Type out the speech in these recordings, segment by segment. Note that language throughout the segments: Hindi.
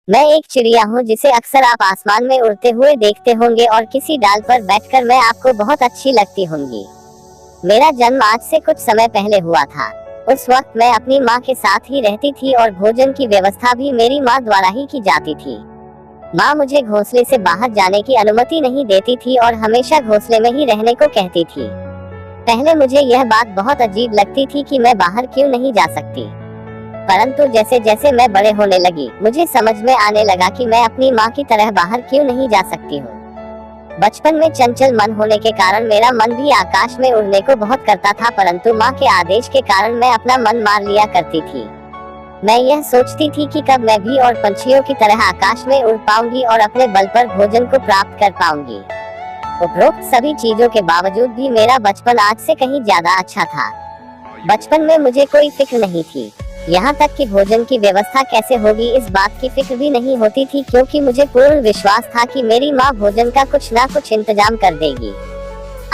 मैं एक चिड़िया हूँ जिसे अक्सर आप आसमान में उड़ते हुए देखते होंगे और किसी डाल पर बैठकर मैं आपको बहुत अच्छी लगती होंगी। मेरा जन्म आज से कुछ समय पहले हुआ था। उस वक्त मैं अपनी माँ के साथ ही रहती थी और भोजन की व्यवस्था भी मेरी माँ द्वारा ही की जाती थी। माँ मुझे घोंसले से बाहर जाने की अनुमति नहीं देती थी और हमेशा घोंसले में ही रहने को कहती थी। पहले मुझे यह बात बहुत अजीब लगती थी कि मैं बाहर क्यों नहीं जा सकती, परंतु जैसे जैसे मैं बड़े होने लगी मुझे समझ में आने लगा कि मैं अपनी माँ की तरह बाहर क्यों नहीं जा सकती हूँ। बचपन में चंचल मन होने के कारण मेरा मन भी आकाश में उड़ने को बहुत करता था, परंतु माँ के आदेश के कारण मैं अपना मन मार लिया करती थी। मैं यह सोचती थी कि कब मैं भी और पंछियों की तरह आकाश में उड़ पाऊंगी और अपने बल पर भोजन को प्राप्त कर पाऊंगी। उपरोक्त सभी चीजों के बावजूद भी मेरा बचपन आज से कहीं ज्यादा अच्छा था। बचपन में मुझे कोई फिक्र नहीं थी, यहाँ तक कि भोजन की व्यवस्था कैसे होगी इस बात की फिक्र भी नहीं होती थी, क्योंकि मुझे पूर्ण विश्वास था कि मेरी माँ भोजन का कुछ ना कुछ इंतजाम कर देगी।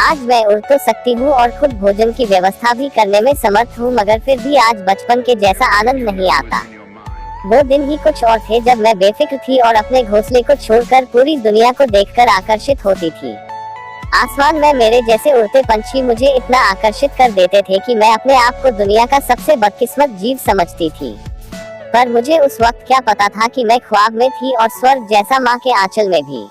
आज मैं उड़ तो सकती हूँ और खुद भोजन की व्यवस्था भी करने में समर्थ हूँ, मगर फिर भी आज बचपन के जैसा आनंद नहीं आता। वो दिन ही कुछ और थे जब मैं बेफिक्र थी और अपने घोंसले को छोड़कर पूरी दुनिया को देखकर आकर्षित होती थी। आसमान में मेरे जैसे उड़ते पंछी मुझे इतना आकर्षित कर देते थे कि मैं अपने आप को दुनिया का सबसे बदकिस्मत जीव समझती थी। पर मुझे उस वक्त क्या पता था कि मैं ख्वाब में थी और स्वर्ग जैसा माँ के आंचल में भी।